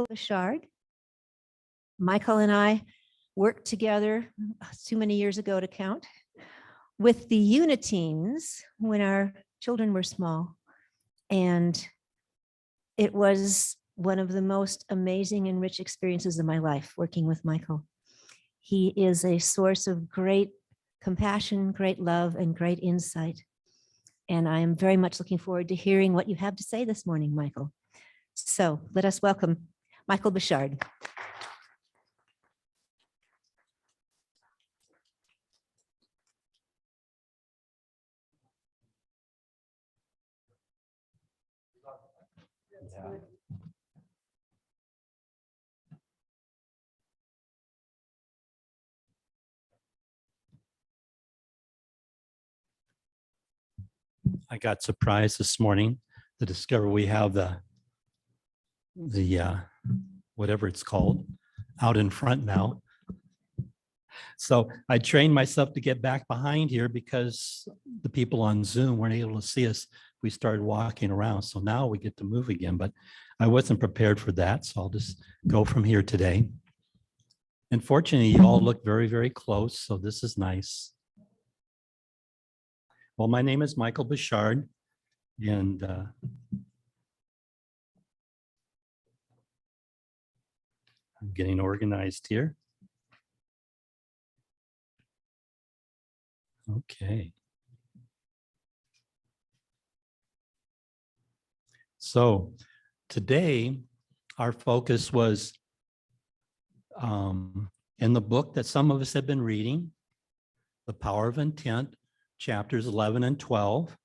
Bechard. Michael and I worked together too many years ago to count with the Unitines when our children were small. And it was one of the most amazing and rich experiences of my life working with Michael. He is a source of great compassion, great love, and great insight. And I am very much looking forward to hearing what you have to say this morning, Michael. So let us welcome Michael Bechard. Yeah. I got surprised this morning to discover we have the whatever it's called out in front now. So I trained myself to get back behind here because the people on Zoom weren't able to see us. We started walking around. So now we get to move again, but I wasn't prepared for that. So I'll just go from here today. And fortunately, you all look very, very close. So this is nice. Well, my name is Michael Bechard, and I'm getting organized here. Okay. So today, our focus was in the book that some of us have been reading, The Power of Intent, chapters 11 and 12.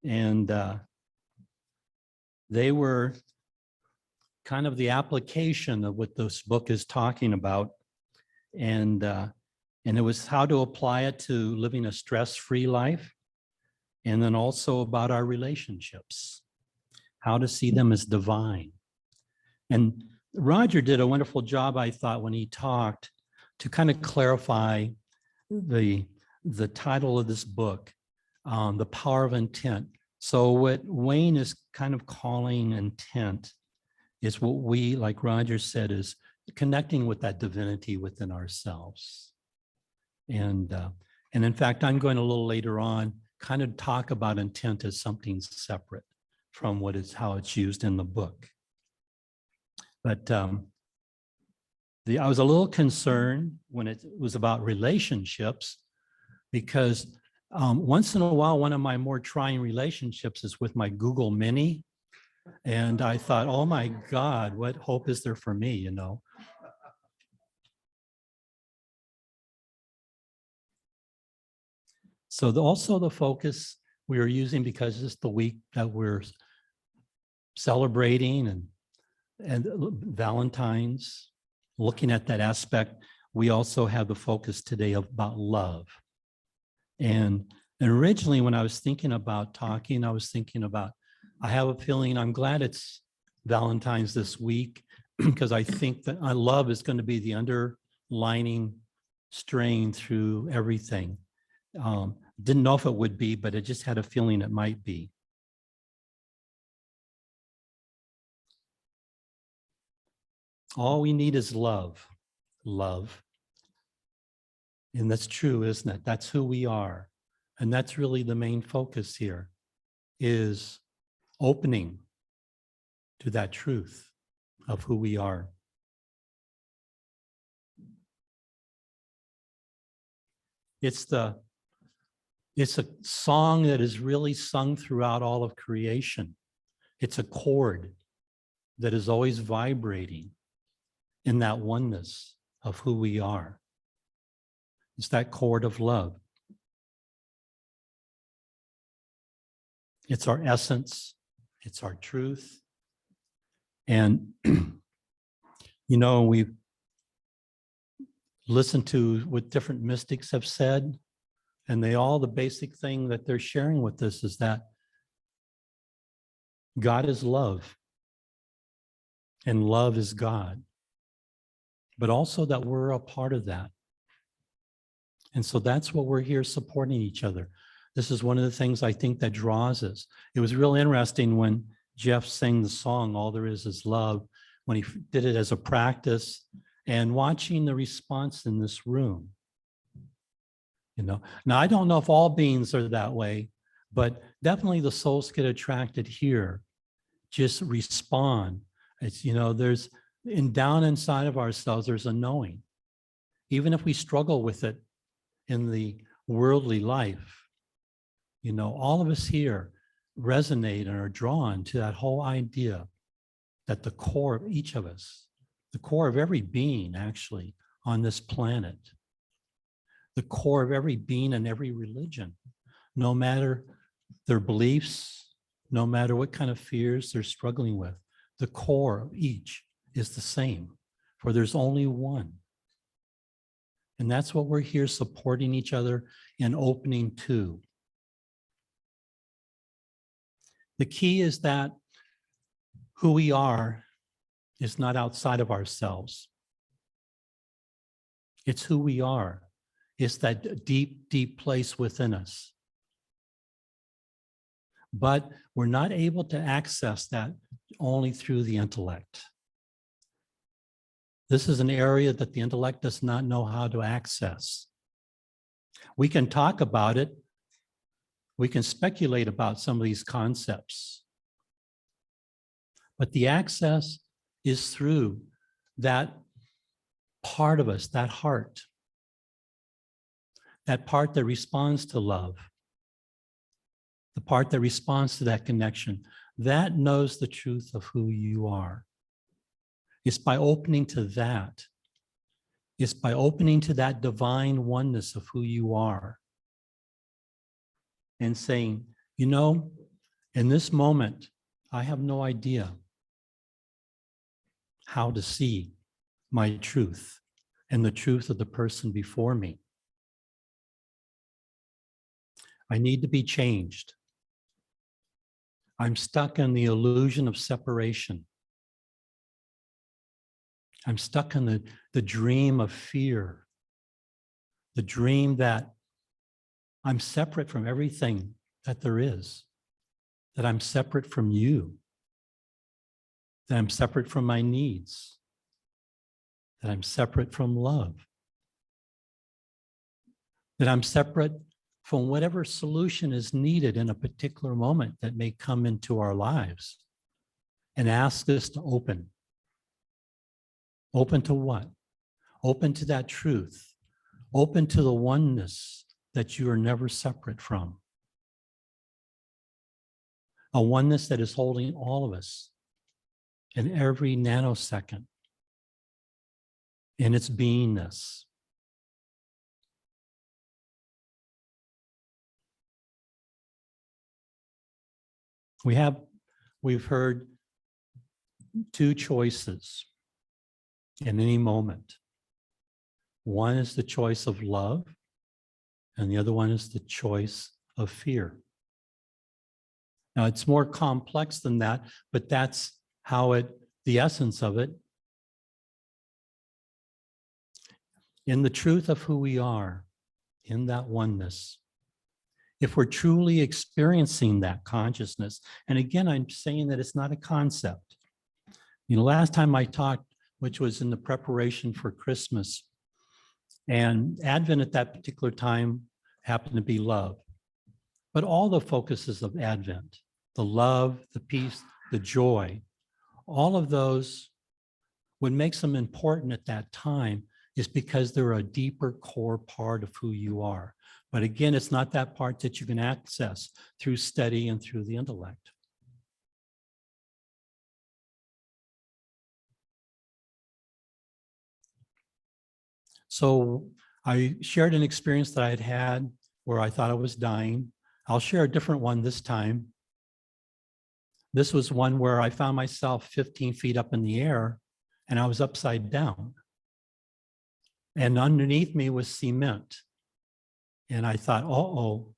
And they were kind of the application of what this book is talking about. And it was how to apply it to living a stress-free life. And then also about our relationships, how to see them as divine. And Roger did a wonderful job, I thought, when he talked to kind of clarify the title of this book, The Power of Intent. So what Wayne is kind of calling intent is what we, like Roger said, is connecting with that divinity within ourselves. And in fact, I'm going a little later on kind of talk about intent as something separate from how it's used in the book. But I was a little concerned when it was about relationships, because once in a while, one of my more trying relationships is with my Google Mini. And I thought, oh my God, what hope is there for me, you know? So also the focus we are using, because it's the week that we're celebrating and Valentine's, looking at that aspect, we also have the focus today about love. And originally when I was thinking about talking, I was thinking about, I have a feeling, I'm glad it's Valentine's this week, because I think that love is going to be the underlining strain through everything. Didn't know if it would be, but I just had a feeling it might be. All we need is love. Love. And that's true, isn't it? That's who we are. And that's really the main focus here, is opening to that truth of who we are. It's a song that is really sung throughout all of creation. It's a chord that is always vibrating in that oneness of who we are. It's that chord of love. It's our essence. It's our truth. And, you know, we've listened to what different mystics have said, and the basic thing that they're sharing with us is that God is love, and love is God, but also that we're a part of that. And so that's what we're here supporting each other. This is one of the things I think that draws us. It was real interesting when Jeff sang the song, All There Is Love. when he did it as a practice, and watching the response in this room. Now I don't know if all beings are that way, but definitely the souls get attracted here, just respond. It's, there's down inside of ourselves, there's a knowing. Even if we struggle with it in the worldly life, all of us here resonate and are drawn to that whole idea that the core of each of us, the core of every being actually on this planet, the core of every being and every religion, no matter their beliefs, no matter what kind of fears they're struggling with, the core of each is the same, for there's only one. And that's what we're here supporting each other and opening to. The key is that who we are is not outside of ourselves. It's who we are. It's that deep, deep place within us. But we're not able to access that only through the intellect. This is an area that the intellect does not know how to access. We can talk about it. We can speculate about some of these concepts. But the access is through that part of us, that heart that responds to love, the part that responds to that connection, that knows the truth of who you are. It's by opening to that. It's by opening to that divine oneness of who you are and saying, in this moment, I have no idea how to see my truth and the truth of the person before me. I need to be changed. I'm stuck in the illusion of separation. I'm stuck in the dream of fear, the dream that I'm separate from everything that there is, that I'm separate from you, that I'm separate from my needs, that I'm separate from love, that I'm separate from whatever solution is needed in a particular moment that may come into our lives, and ask us to open. Open to what? Open to that truth. Open to the oneness that you are never separate from. A oneness that is holding all of us in every nanosecond in its beingness. We've heard two choices in any moment. One is the choice of love, and the other one is the choice of fear. Now, it's more complex than that, but that's how the essence of it. In the truth of who we are, in that oneness, if we're truly experiencing that consciousness, and again, I'm saying that it's not a concept. Last time I talked, which was in the preparation for Christmas, and Advent at that particular time happened to be love. But all the focuses of Advent, the love, the peace, the joy, all of those, what makes them important at that time is because they're a deeper core part of who you are. But again, it's not that part that you can access through study and through the intellect. So I shared an experience that I had had where I thought I was dying. I'll share a different one this time. This was one where I found myself 15 feet up in the air and I was upside down. And underneath me was cement. And I thought, uh-oh,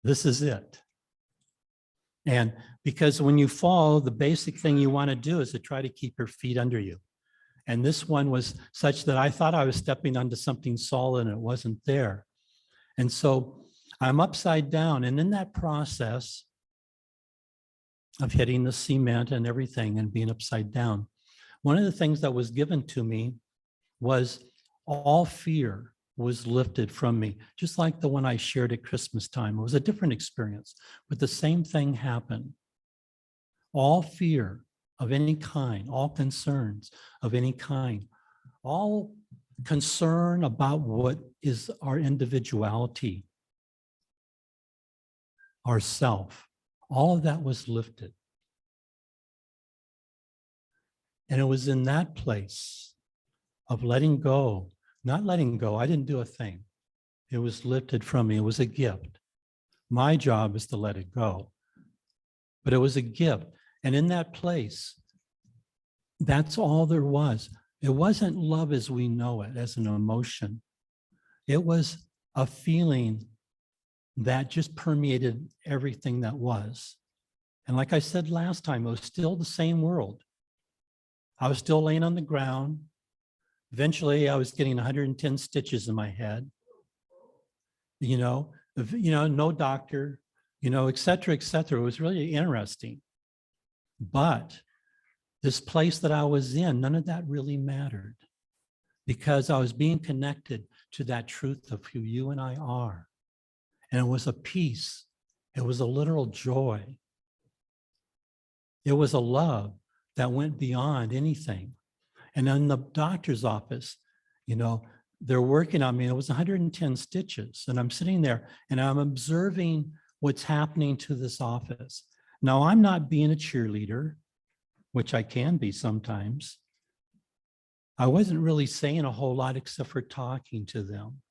this is it. And because when you fall, the basic thing you want to do is to try to keep your feet under you. And this one was such that I thought I was stepping onto something solid and it wasn't there. And so I'm upside down. And in that process of hitting the cement and everything and being upside down, one of the things that was given to me was all fear was lifted from me, just like the one I shared at Christmas time. It was a different experience, but the same thing happened. All fear of any kind, all concerns of any kind, all concern about what is our individuality, our self, all of that was lifted. And it was in that place of letting go, not letting go. I didn't do a thing. It was lifted from me. It was a gift. My job is to let it go. But it was a gift. And in that place, that's all there was. It wasn't love as we know it, as an emotion. It was a feeling that just permeated everything that was. And like I said last time, it was still the same world. I was still laying on the ground. Eventually, I was getting 110 stitches in my head. No doctor, et cetera, et cetera. It was really interesting. But this place that I was in, none of that really mattered because I was being connected to that truth of who you and I are. And it was a peace. It was a literal joy. It was a love that went beyond anything. And in the doctor's office, they're working on me. It was 110 stitches. And I'm sitting there and I'm observing what's happening to this office. Now, I'm not being a cheerleader, which I can be sometimes. I wasn't really saying a whole lot except for talking to them.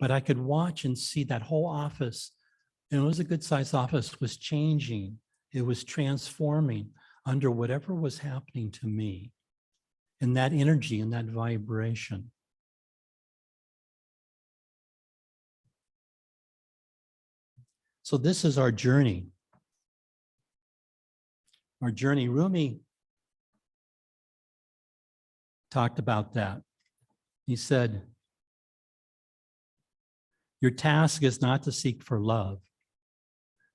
But I could watch and see that whole office, and it was a good sized office, was changing. It was transforming under whatever was happening to me, and that energy and that vibration. So this is our journey. Our journey. Rumi talked about that. He said, your task is not to seek for love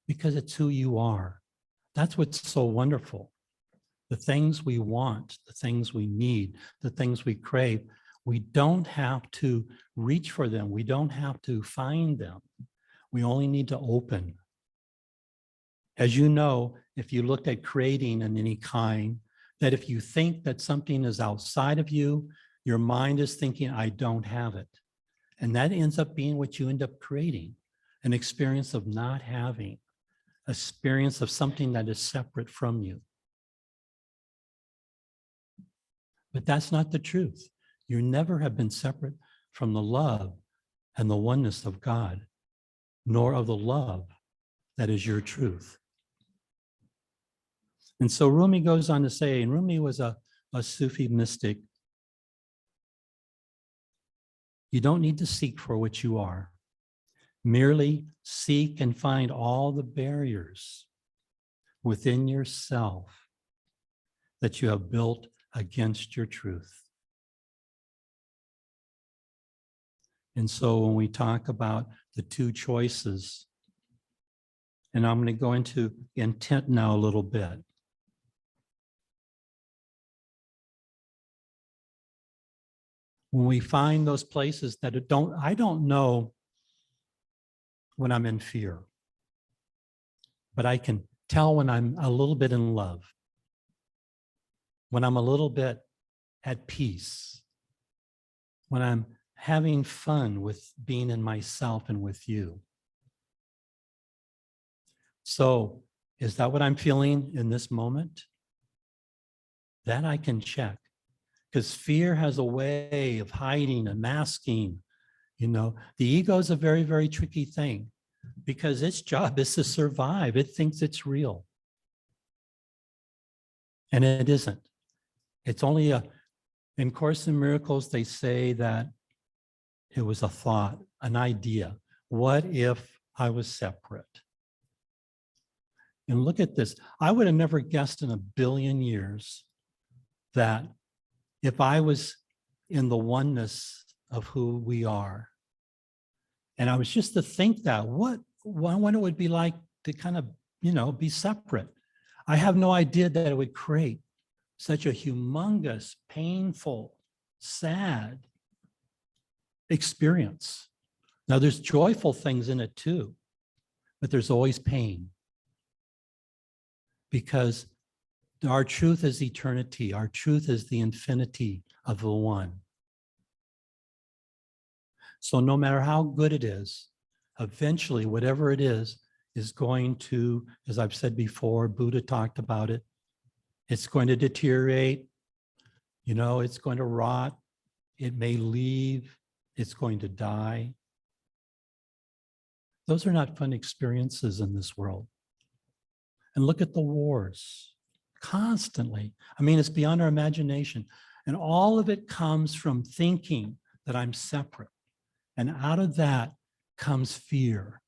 because it's who you are. That's what's so wonderful. The things we want, the things we need, the things we crave, we don't have to reach for them. We don't have to find them. We only need to open. As you know, if you looked at creating in any kind, that if you think that something is outside of you, your mind is thinking, I don't have it. And that ends up being what you end up creating, an experience of not having, an experience of something that is separate from you. But that's not the truth. You never have been separate from the love and the oneness of God, nor of the love that is your truth. And so Rumi goes on to say, and Rumi was a Sufi mystic, you don't need to seek for what you are. Merely seek and find all the barriers within yourself that you have built against your truth. And so when we talk about the two choices, and I'm going to go into intent now a little bit. When we find those places that I don't know when I'm in fear, but I can tell when I'm a little bit in love, when I'm a little bit at peace, when I'm having fun with being in myself and with you. So is that what I'm feeling in this moment? That I can check. Because fear has a way of hiding and masking. The ego is a very, very tricky thing because its job is to survive. It thinks it's real. And it isn't. It's only in Course in Miracles, they say that it was a thought, an idea. What if I was separate? And look at this. I would have never guessed in a billion years that if I was in the oneness of who we are, and I was just to think that, I wonder what it would be like to kind of, be separate. I have no idea that it would create such a humongous, painful, sad experience. Now, there's joyful things in it too, but there's always pain. Because our truth is eternity. Our truth is the infinity of the one. So no matter how good it is, eventually, whatever it is going to, as I've said before, Buddha talked about it, it's going to deteriorate, it's going to rot, it may leave, it's going to die. Those are not fun experiences in this world. And look at the wars constantly. I mean, it's beyond our imagination. And all of it comes from thinking that I'm separate. And out of that comes fear.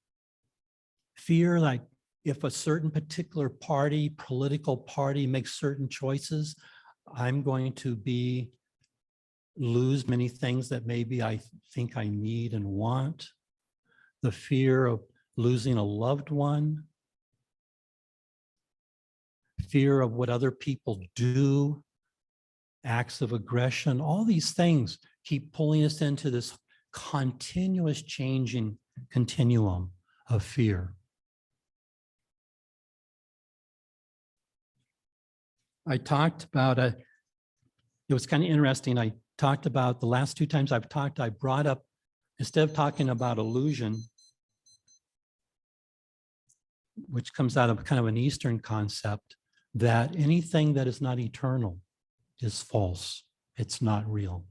Fear, like if a certain particular party, political party makes certain choices, I'm going to lose many things that maybe I think I need and want. The fear of losing a loved one. Fear of what other people do, acts of aggression, all these things keep pulling us into this continuous changing continuum of fear. I talked about it was kind of interesting. I talked about the last two times I've talked, I brought up, instead of talking about illusion, which comes out of kind of an Eastern concept, that anything that is not eternal is false. It's not real.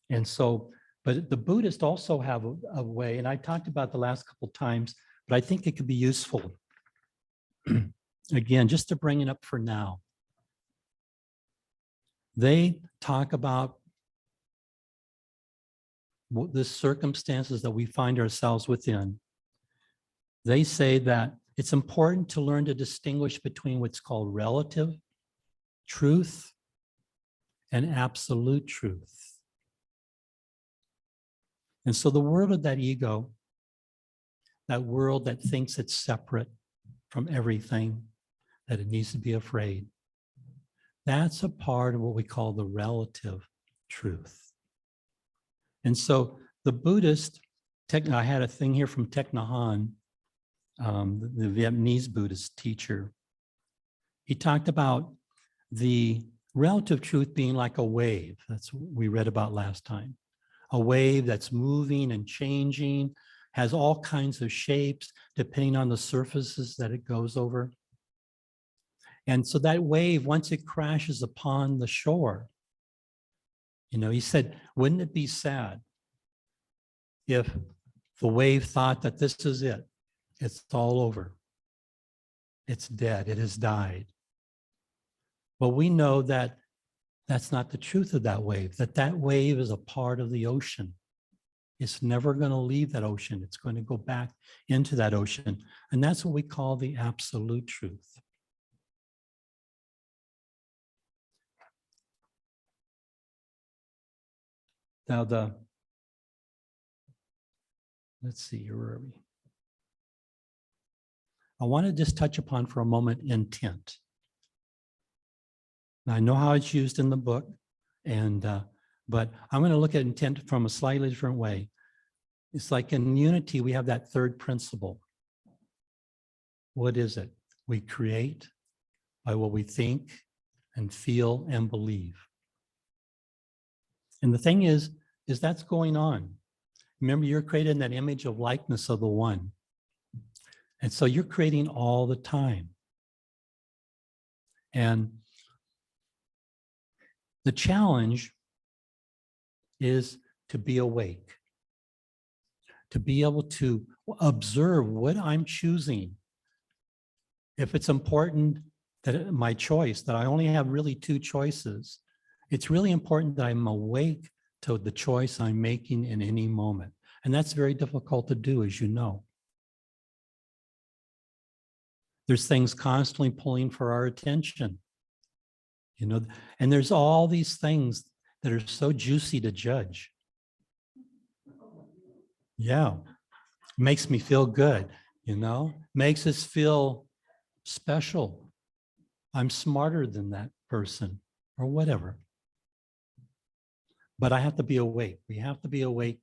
And so, but the Buddhists also have a way, and I talked about the last couple of times, but I think it could be useful. Again, just to bring it up for now. They talk about the circumstances that we find ourselves within. They say that it's important to learn to distinguish between what's called relative truth and absolute truth. And so the world of that ego, that world that thinks it's separate from everything, that it needs to be afraid, that's a part of what we call the relative truth. And so the Buddhist, I had a thing here from Thich Nhat Hanh, the Vietnamese Buddhist teacher. He talked about the relative truth being like a wave. That's what we read about last time. A wave that's moving and changing, has all kinds of shapes depending on the surfaces that it goes over. And so that wave, once it crashes upon the shore, he said, wouldn't it be sad if the wave thought that this is it? It's all over. It's dead. It has died. But we know that that's not the truth of that wave, that wave is a part of the ocean. It's never going to leave that ocean. It's going to go back into that ocean. And that's what we call the absolute truth. Now let's see, where are we? I want to just touch upon for a moment intent. Now, I know how it's used in the book, but I'm going to look at intent from a slightly different way. It's like in unity, we have that third principle. What is it? We create by what we think and feel and believe. And the thing is that's going on. Remember, you're created in that image of likeness of the one. And so you're creating all the time. And the challenge is to be awake, to be able to observe what I'm choosing. If it's important that my choice, that I only have really two choices, it's really important that I'm awake to the choice I'm making in any moment. And that's very difficult to do, as you know. There's things constantly pulling for our attention, and there's all these things that are so juicy to judge. Yeah, makes me feel good, makes us feel special, I'm smarter than that person or whatever. But I have to be awake. We have to be awake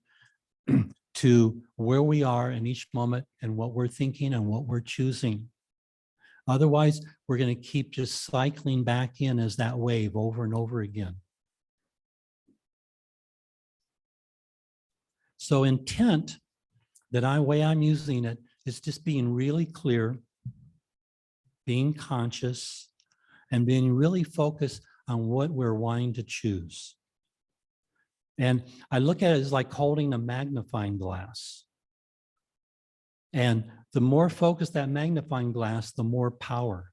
to where we are in each moment and what we're thinking and what we're choosing. Otherwise, we're going to keep just cycling back in as that wave over and over again. So intent, way I'm using it is just being really clear, being conscious, and being really focused on what we're wanting to choose. And I look at it as like holding a magnifying glass. And the more focused that magnifying glass, the more power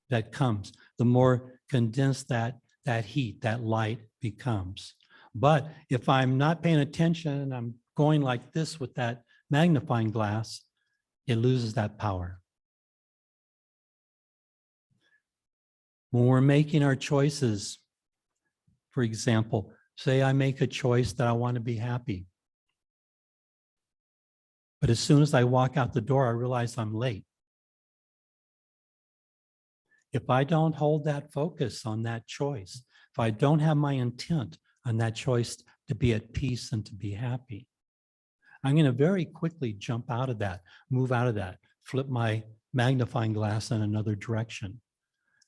that comes, the more condensed that heat, that light becomes. But if I'm not paying attention and I'm going like this with that magnifying glass, it loses that power. When we're making our choices, for example, say I make a choice that I want to be happy. But as soon as I walk out the door, I realize I'm late. If I don't hold that focus on that choice, if I don't have my intent on that choice to be at peace and to be happy, I'm going to very quickly jump out of that, move out of that, flip my magnifying glass in another direction.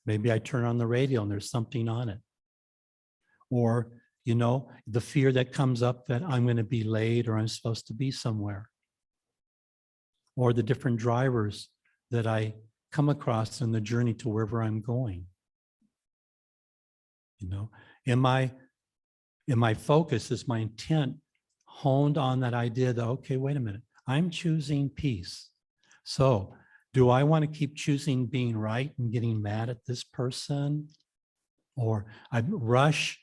Maybe I turn on the radio and there's something on it. Or, the fear that comes up that I'm going to be late or I'm supposed to be somewhere. Or the different drivers that I come across in the journey to wherever I'm going. In my focus, is my intent honed on that idea that, okay, wait a minute, I'm choosing peace. So do I want to keep choosing being right and getting mad at this person? Or I rush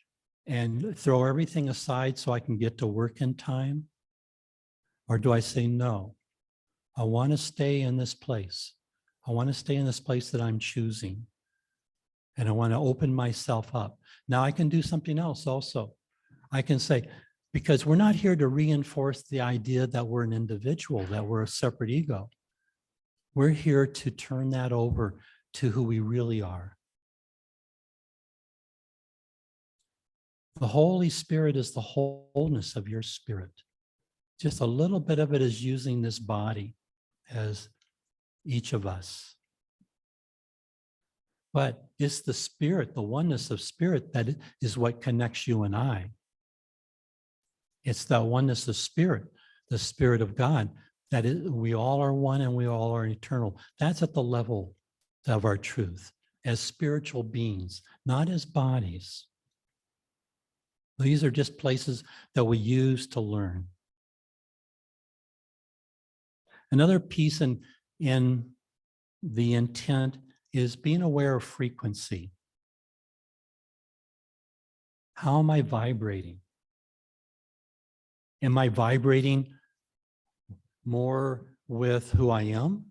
and throw everything aside so I can get to work in time? Or do I say, no, I want to stay in this place. I want to stay in this place that I'm choosing. And I want to open myself up. Now I can do something else also. I can say, because we're not here to reinforce the idea that we're an individual, that we're a separate ego. We're here to turn that over to who we really are. The Holy Spirit is the wholeness of your spirit. Just a little bit of it is using this body as each of us. But it's the spirit, the oneness of spirit, that is what connects you and I. It's the oneness of spirit, the Spirit of God, that we all are one and we all are eternal. That's at the level of our truth as spiritual beings, not as bodies. These are just places that we use to learn. Another piece in the intent is being aware of frequency. How am I vibrating? Am I vibrating more with who I am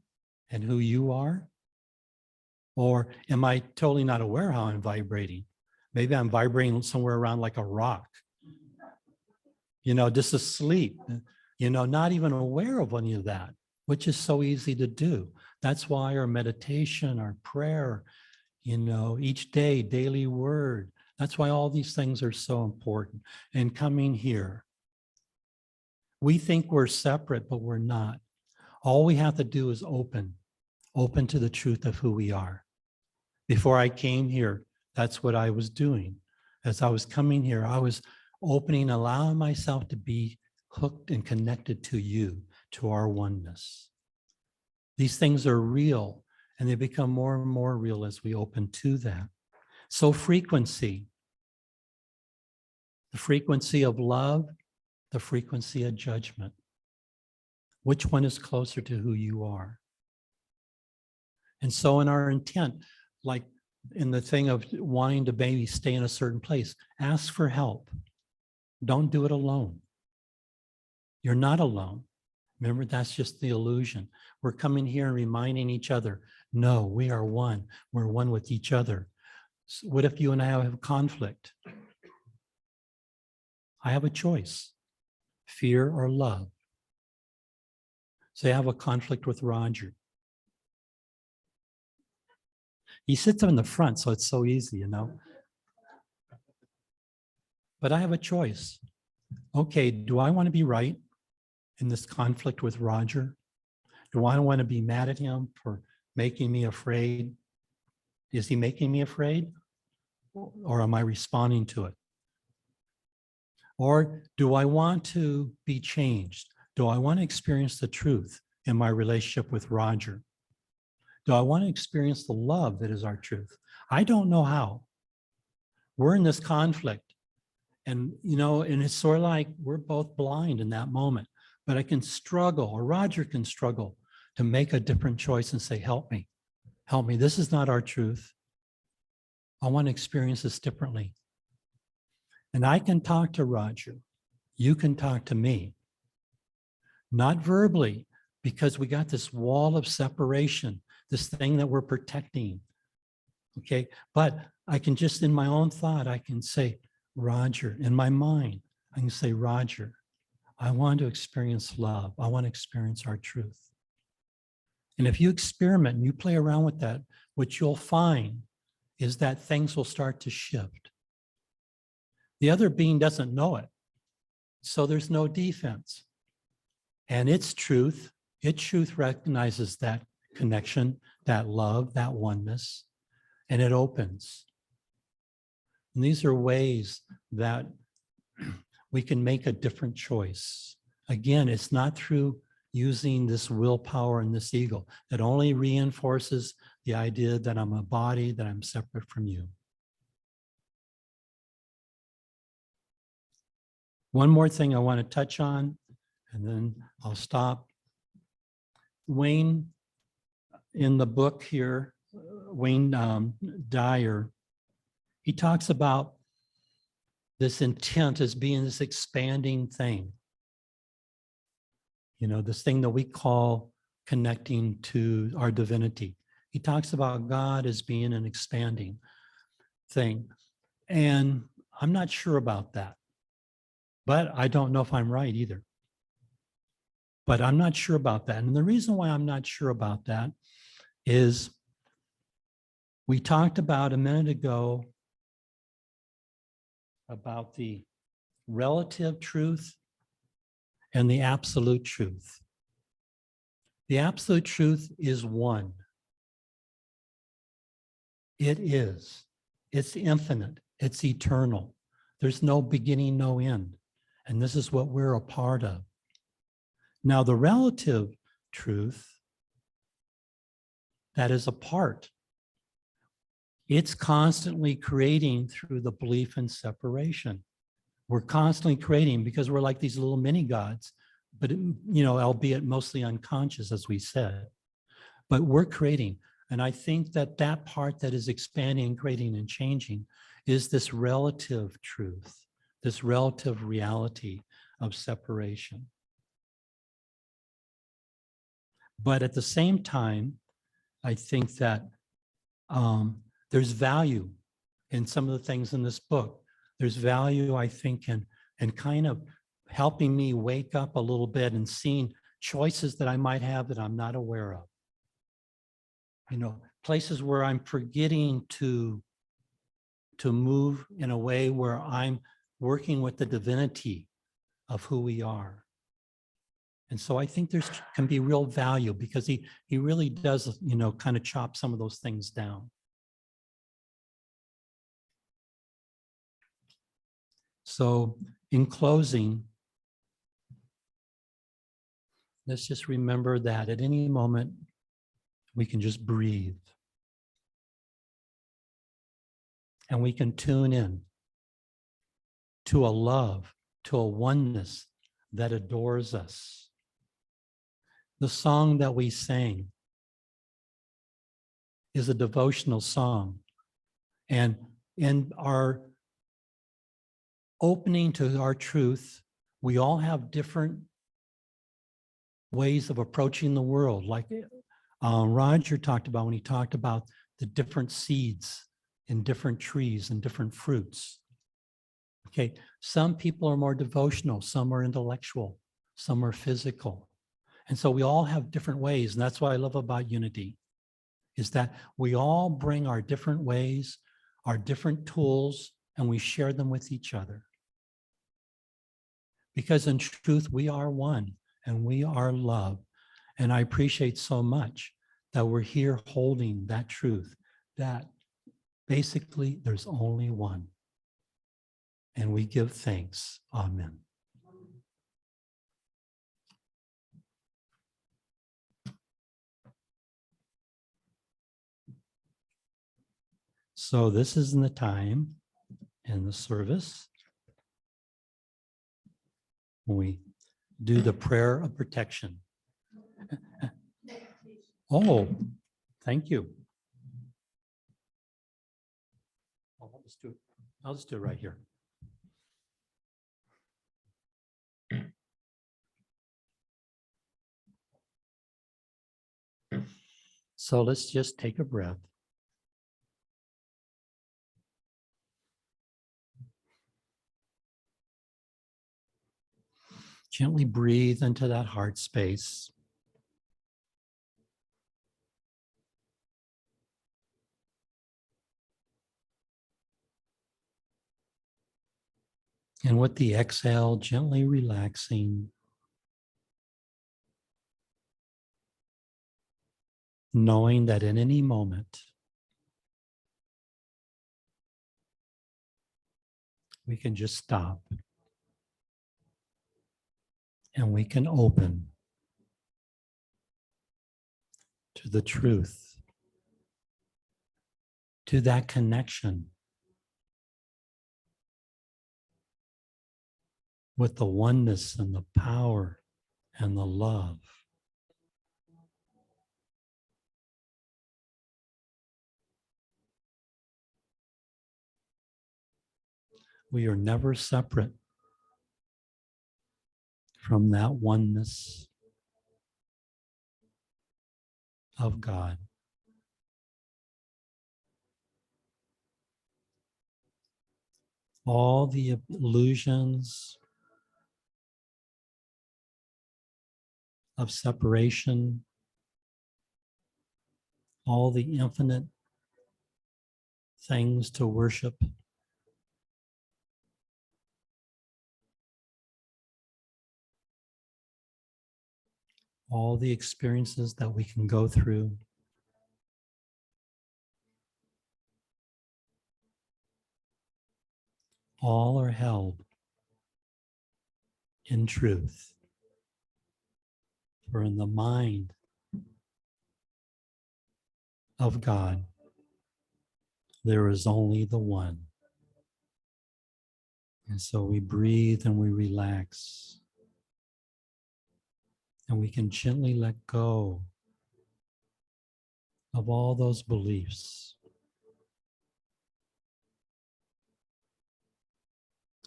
and who you are? Or am I totally not aware how I'm vibrating? Maybe I'm vibrating somewhere around like a rock, just asleep, not even aware of any of that, which is so easy to do. That's why our meditation, our prayer, each day, daily word, that's why all these things are so important. And coming here, we think we're separate, but we're not. All we have to do is open to the truth of who we are. Before I came here, that's what I was doing. As I was coming here, I was opening, allowing myself to be hooked and connected to you, to our oneness. These things are real, and they become more and more real as we open to that. So frequency, the frequency of love, the frequency of judgment. Which one is closer to who you are? And so in our intent, like in the thing of wanting to maybe stay in a certain place, ask for help. Don't do it alone. You're not alone. Remember, that's just the illusion. We're coming here and reminding each other, no, we are one. We're one with each other. So what if you and I have conflict? I have a choice, fear or love. Say I have a conflict with Roger. He sits in the front, so it's so easy, you know. But I have a choice. Okay, do I want to be right in this conflict with Roger? Do I want to be mad at him for making me afraid? Is he making me afraid? Or am I responding to it? Or do I want to be changed? Do I want to experience the truth in my relationship with Roger? Do I want to experience the love that is our truth? I don't know how. We're in this conflict. And, you know, and it's sort of like we're both blind in that moment. But I can struggle, or Roger can struggle to make a different choice and say, help me. Help me. This is not our truth. I want to experience this differently. And I can talk to Roger. You can talk to me. Not verbally, because we got this wall of separation, this thing that we're protecting. Okay. But I can just, in my own thought, I can say, Roger, in my mind, I can say, Roger, I want to experience love. I want to experience our truth. And if you experiment and you play around with that, what you'll find is that things will start to shift. The other being doesn't know it. So there's no defense. And its truth recognizes that connection, that love, that oneness, and it opens. And these are ways that we can make a different choice. Again, it's not through using this willpower and this ego that only reinforces the idea that I'm a body, that I'm separate from you. One more thing I want to touch on, and then I'll stop. Wayne, in the book here, Wayne Dyer, he talks about this intent as being this expanding thing. You know, this thing that we call connecting to our divinity. He talks about God as being an expanding thing. And I'm not sure about that. But I don't know if I'm right either. But I'm not sure about that. And the reason why I'm not sure about that is we talked about a minute ago about the relative truth and the absolute truth. The absolute truth is one. It is. It's infinite. It's eternal. There's no beginning, no end. And this is what we're a part of. Now, the relative truth, that is a part. It's constantly creating through the belief in separation. We're constantly creating because we're like these little mini gods, but, you know, albeit mostly unconscious, as we said. But we're creating. And I think that that part that is expanding, creating, and changing is this relative truth, this relative reality of separation. But at the same time, I think that there's value in some of the things in this book. There's value, I think, in kind of helping me wake up a little bit and seeing choices that I might have that I'm not aware of. You know, places where I'm forgetting to move in a way where I'm working with the divinity of who we are. And so I think there's can be real value because he really does, you know, kind of chop some of those things down. So in closing, let's just remember that at any moment, we can just breathe. And we can tune in to a love, to a oneness that adores us. The song that we sang is a devotional song. And in our opening to our truth, we all have different ways of approaching the world. Like Roger talked about when he talked about the different seeds in different trees and different fruits. Okay, some people are more devotional, some are intellectual, some are physical. And so we all have different ways. And that's what I love about unity, is that we all bring our different ways, our different tools, and we share them with each other. Because in truth, we are one and we are love. And I appreciate so much that we're here holding that truth, that basically there's only one. And we give thanks. Amen. So this is the time in the service when we do the prayer of protection. Oh, thank you. Oh, I'll just do it right here. So let's just take a breath. Gently breathe into that heart space. And with the exhale, gently relaxing, knowing that in any moment, we can just stop and we can open to the truth, to that connection with the oneness and the power and the love. We are never separate from that oneness of God. All the illusions of separation, all the infinite things to worship, all the experiences that we can go through, all are held in truth. For in the mind of God, there is only the one. And so we breathe and we relax. And we can gently let go of all those beliefs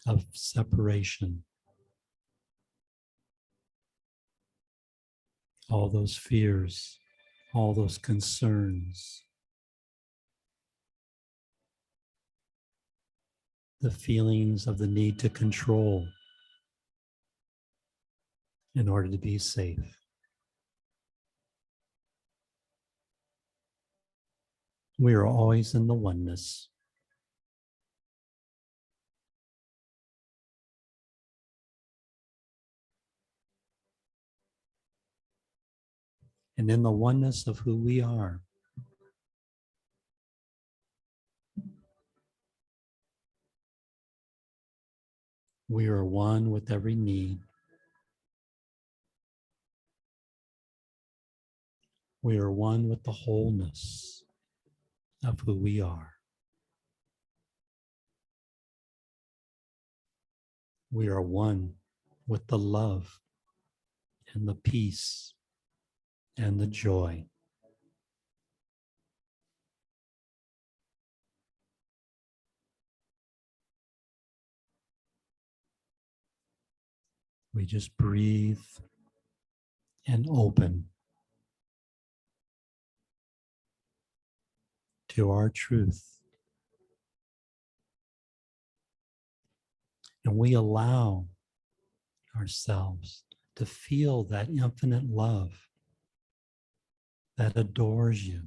of separation, all those fears, all those concerns, the feelings of the need to control in order to be safe. We are always in the oneness. And in the oneness of who we are, we are one with every need. We are one with the wholeness of who we are. We are one with the love and the peace and the joy. We just breathe and open to our truth. And we allow ourselves to feel that infinite love that adores you,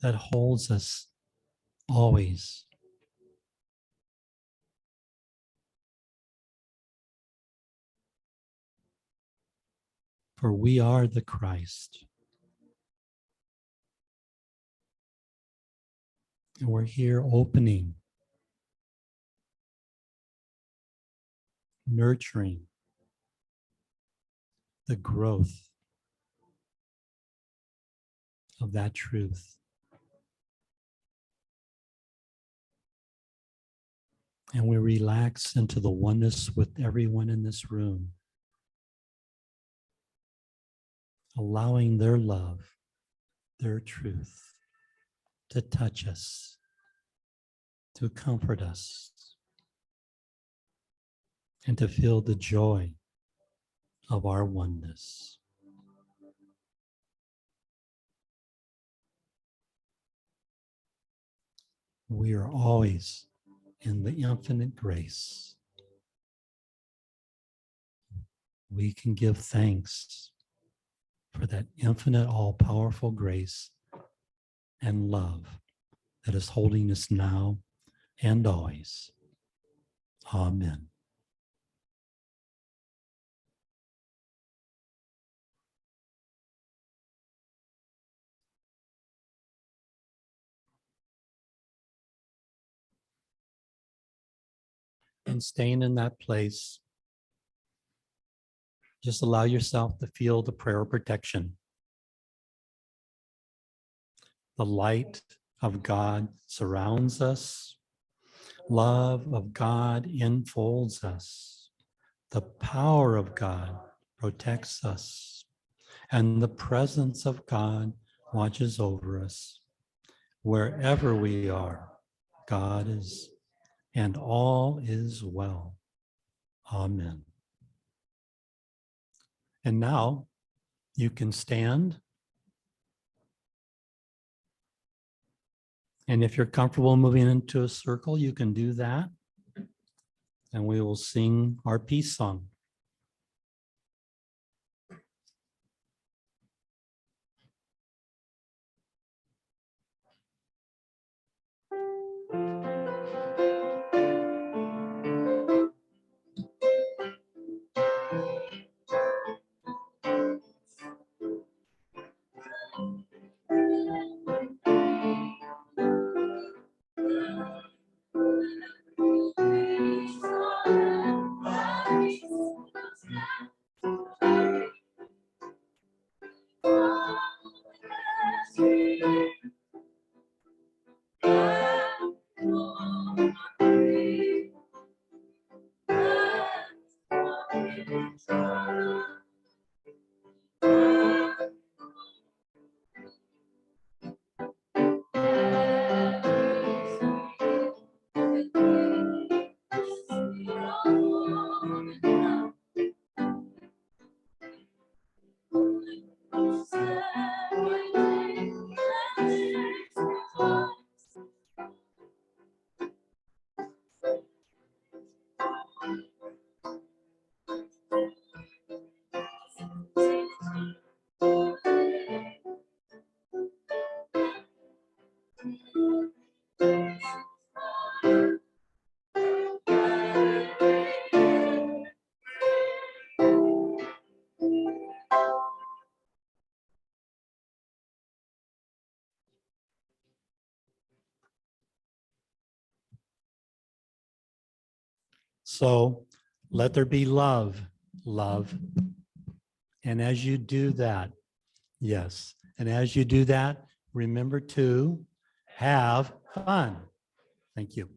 that holds us always. For we are the Christ. And we're here opening, nurturing the growth of that truth. And we relax into the oneness with everyone in this room, allowing their love, their truth to touch us, to comfort us, and to feel the joy of our oneness. We are always in the infinite grace. We can give thanks for that infinite, all-powerful grace and love that is holding us now and always. Amen. And staying in that place, just allow yourself to feel the prayer of protection. The light of God surrounds us. Love of God enfolds us. The power of God protects us. And the presence of God watches over us. Wherever we are, God is, and all is well. Amen. And now you can stand. And if you're comfortable moving into a circle, you can do that. And we will sing our peace song. So let there be love, love. And as you do that, yes, and as you do that, remember to have fun. Thank you.